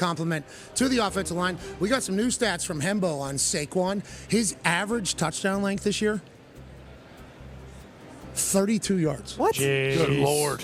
compliment to the offensive line. We got some new stats from Hembo on Saquon. His average touchdown length this year, 32 yards. What? Jeez. Good Lord.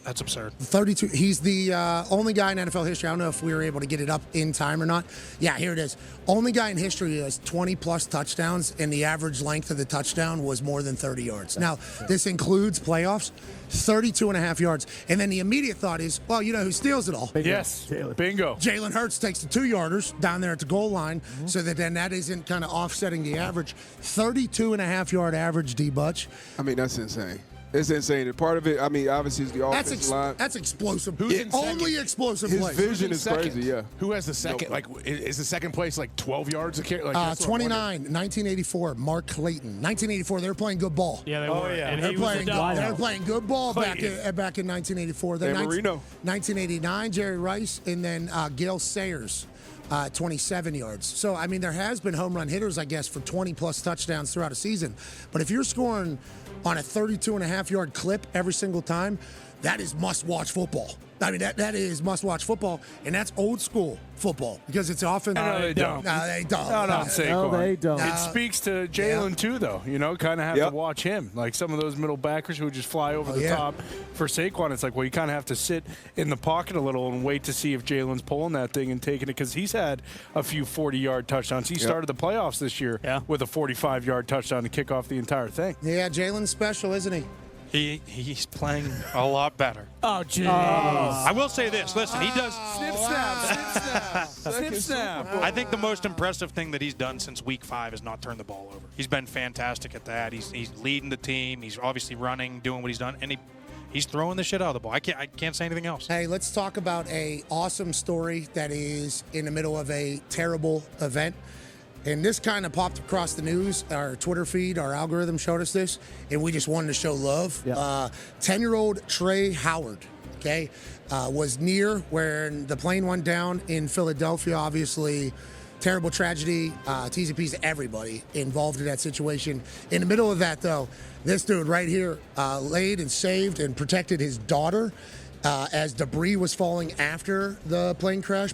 That's absurd. 32. He's the only guy in NFL history. I don't know if we were able to get it up in time or not. Yeah, here it is. Only guy in history who has 20-plus touchdowns, and the average length of the touchdown was more than 30 yards. Now, this includes playoffs, 32.5 yards. And then the immediate thought is, well, you know who steals it all? Yes. Bingo. Jalen Hurts takes the 2-yarders down there at the goal line, so that then that isn't kind of offsetting the average. 32.5-yard average, D-Butch. I mean, that's insane. It's insane. And part of it, I mean, obviously, is the offensive line. That's explosive. Who's in Only second? explosive His plays. vision is Second. crazy, yeah. Who has the second? Like, is the second place like 12 yards a carry? Like, that's what I'm 29, wondering. 1984, Mark Clayton. 1984, they were playing good ball. Yeah, they were. yeah. And They're he was a dog. they were playing good ball back in 1984. Then Dan Marino. 1989, Jerry Rice, and then Gale Sayers. 27 yards. So, I mean, there has been home run hitters, I guess, for 20-plus touchdowns throughout a season. But if you're scoring on a 32.5-yard clip every single time, that is must-watch football. I mean, that is must-watch football, and that's old-school football because it's often. No, they don't. No, they don't. No, Saquon. No, they don't. It speaks to Jalen, too, though. You know, kind of have to watch him. Like some of those middle backers who just fly over the top. For Saquon, it's like, well, you kind of have to sit in the pocket a little and wait to see if Jalen's pulling that thing and taking it because he's had a few 40-yard touchdowns. He started the playoffs this year with a 45-yard touchdown to kick off the entire thing. Yeah, Jalen's special, isn't he? He's playing a lot better. Oh, jeez. I will say this. Listen, he does. Snip, snap. Snip, snap. I think the most impressive thing that he's done since week 5 is not turn the ball over. He's been fantastic at that. He's leading the team. He's obviously running, doing what he's done, and he's throwing the shit out of the ball. I can't say anything else. Hey, let's talk about a awesome story that is in the middle of a terrible event. And this kind of popped across the news. Our Twitter feed, our algorithm showed us this, and we just wanted to show love. 10-year-old Trey Howard, was near where the plane went down in Philadelphia. Obviously, terrible tragedy. T's and P's to everybody involved in that situation. In the middle of that, though, this dude right here laid and saved and protected his daughter. As debris was falling after the plane crash,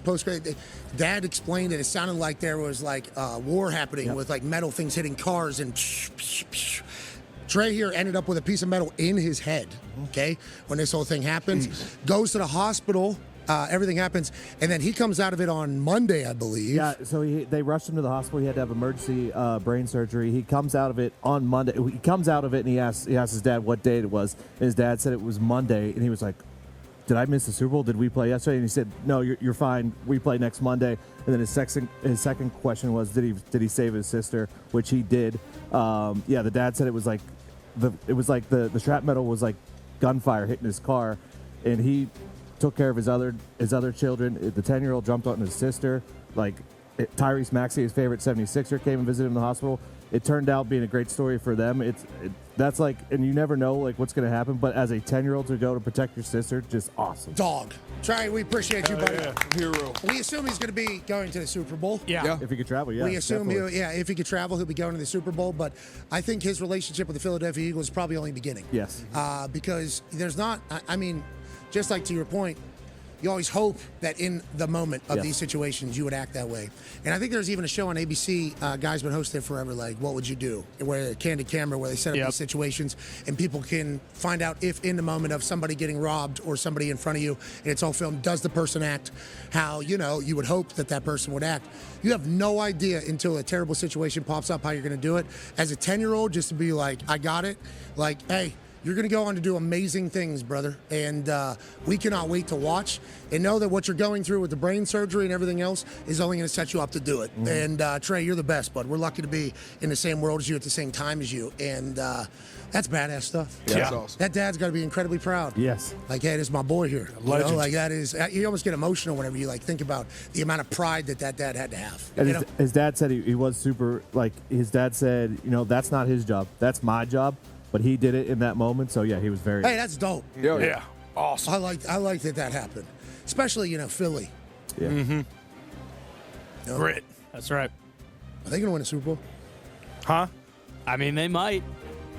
Dad explained that it sounded like there was like war happening with like metal things hitting cars and Trey here ended up with a piece of metal in his head, when this whole thing happens. Goes to the hospital, everything happens, and then he comes out of it on Monday, I believe. Yeah, so they rushed him to the hospital. He had to have emergency brain surgery. He comes out of it on Monday. He comes out of it and he asks his dad what day it was. And his dad said it was Monday, and he was like, did I miss the Super Bowl? Did we play yesterday? And he said, no, you're fine. We play next Monday. And then his second question was, did he save his sister? Which he did. The dad said it was like the shrapnel metal was like gunfire hitting his car, and he took care of his other children. The 10-year-old jumped on his sister. Like Tyrese Maxey, his favorite 76er, came and visited him in the hospital. It turned out being a great story for them. That's like, and you never know like what's going to happen. But as a 10-year-old to go to protect your sister, just awesome. Dog. Trey, we appreciate you, buddy. Hero. We assume he's going to be going to the Super Bowl. Yeah. If he could travel, We assume if he could travel, he'll be going to the Super Bowl. But I think his relationship with the Philadelphia Eagles is probably only beginning. Yes. Because there's not, I mean, just like to your point, you always hope that in the moment of these situations you would act that way. And I think there's even a show on ABC, guy's been hosting it forever, like What Would You Do? Where candid camera, where they set up these situations and people can find out if in the moment of somebody getting robbed or somebody in front of you and it's all filmed, does the person act how, you would hope that person would act. You have no idea until a terrible situation pops up how you're going to do it. As a 10-year-old, just to be like, I got it. Like, hey, you're going to go on to do amazing things, brother. And we cannot wait to watch and know that what you're going through with the brain surgery and everything else is only going to set you up to do it. And, Trey, you're the best, bud. We're lucky to be in the same world as you at the same time as you. And that's badass stuff. Yeah. That's awesome. That dad's got to be incredibly proud. Yes. Like, hey, this is my boy here. Legend. Like, that is, you almost get emotional whenever you, like, think about the amount of pride that dad had to have. And his dad said he was super, like, his dad said, that's not his job. That's my job. But he did it in that moment, so yeah, he was very. Hey, that's dope. Yeah. Awesome. I like that happened, especially Philly. Yeah. Mm-hmm. Grit. That's right. Are they going to win a Super Bowl? Huh? I mean, they might.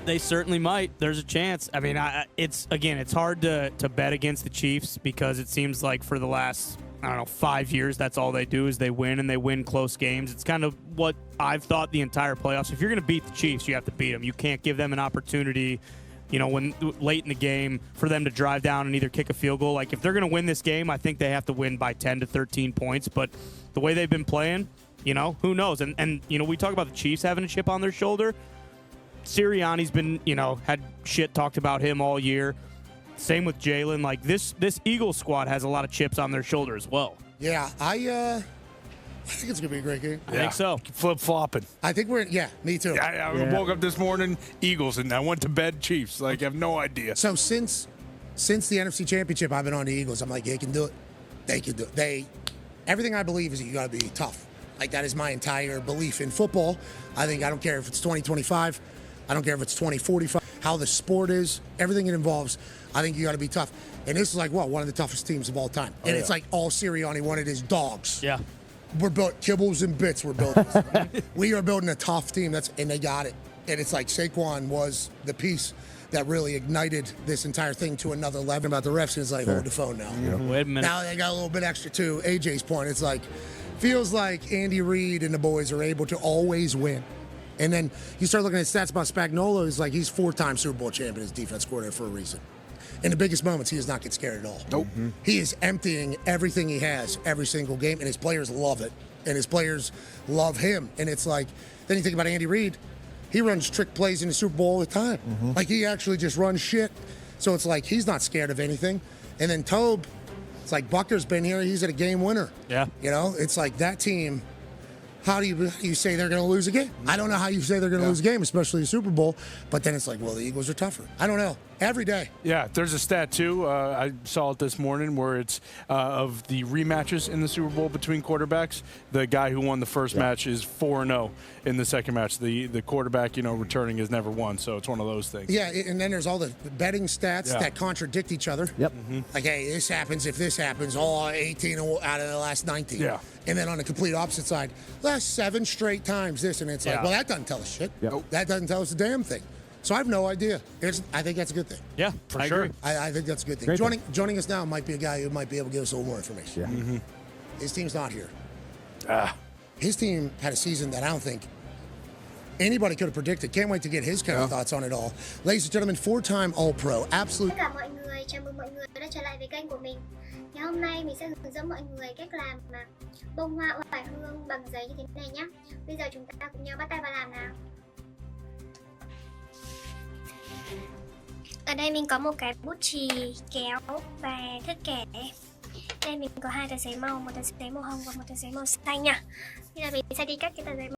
They certainly might. There's a chance. I mean, it's hard to bet against the Chiefs because it seems like for the last I don't know, 5 years, that's all they do is they win, and they win close games. It's kind of what I've thought the entire playoffs. If you're going to beat the Chiefs, you have to beat them. You can't give them an opportunity, when late in the game for them to drive down and either kick a field goal. Like, if they're going to win this game, I think they have to win by 10 to 13 points. But the way they've been playing, who knows? And we talk about the Chiefs having a chip on their shoulder. Sirianni's been, had shit talked about him all year. Same with Jalen. Like, this Eagles squad has a lot of chips on their shoulder as well. Yeah, I think it's going to be a great game. I think so. Flip-flopping. I think me too. I woke up this morning, Eagles, and I went to bed, Chiefs. Like, I have no idea. So since the NFC Championship, I've been on the Eagles. I'm like, they can do it. They can do it. Everything I believe is that you got to be tough. Like, that is my entire belief in football. I don't care if it's 2025. I don't care if it's 2045. How the sport is, everything it involves, I think you got to be tough. And this is like, one of the toughest teams of all time. And it's like all Sirianni wanted is dogs. Yeah. We're built kibbles and bits. We're building. We are building a tough team. And they got it. And it's like Saquon was the piece that really ignited this entire thing to another level. About the refs, it's like, hold the phone now. Wait a minute. Now they got a little bit extra too. AJ's point, it's like, feels like Andy Reid and the boys are able to always win. And then you start looking at stats about Spagnuolo. It's like he's 4-time Super Bowl champion as defense coordinator for a reason. In the biggest moments, he does not get scared at all. Nope. He is emptying everything he has every single game, and his players love it. And his players love him. And it's like, then you think about Andy Reid. He runs trick plays in the Super Bowl all the time. Like, he actually just runs shit. So it's like he's not scared of anything. And then Tobe, it's like Bucker's been here. He's at a game winner. Yeah. It's like that team. How do you say they're going to lose a game? I don't know how you say they're going to lose a game, especially the Super Bowl. But then it's like, the Eagles are tougher. I don't know. Every day. Yeah, there's a stat, too. I saw it this morning where it's of the rematches in the Super Bowl between quarterbacks. The guy who won the first match is 4-0 in the second match. The quarterback, returning has never won, so it's one of those things. Yeah, and then there's all the betting stats that contradict each other. Yep. Like, hey, this happens if this happens. All 18 out of the last 19. Yeah. And then on the complete opposite side, last 7 straight times this, and it's like, that doesn't tell us shit. Yep. Nope. That doesn't tell us a damn thing. So I have no idea. I think that's a good thing. Yeah, for sure. Agree. I think that's a good thing. Great Joining us now might be a guy who might be able to give us a little more information. Yeah. His team's not here. His team had a season that I don't think anybody could have predicted. Can't wait to get his kind of thoughts on it all. Ladies and gentlemen, 4-time All-Pro, absolute. Tất cả mọi người, chào mừng mọi người đã trở lại với kênh của mình. Ngày hôm nay mình sẽ hướng dẫn mọi người cách làm bông hoa oải hương bằng giấy như thế này nhé. Bây giờ chúng ta cùng nhau bắt tay vào làm nào. Ở đây mình có một cái bút chì, kéo và thước kẻ. Đây mình có 2 tờ giấy màu, một tờ giấy màu hồng và một tờ giấy màu xanh nha. Bây giờ mình sẽ đi cắt cái tờ giấy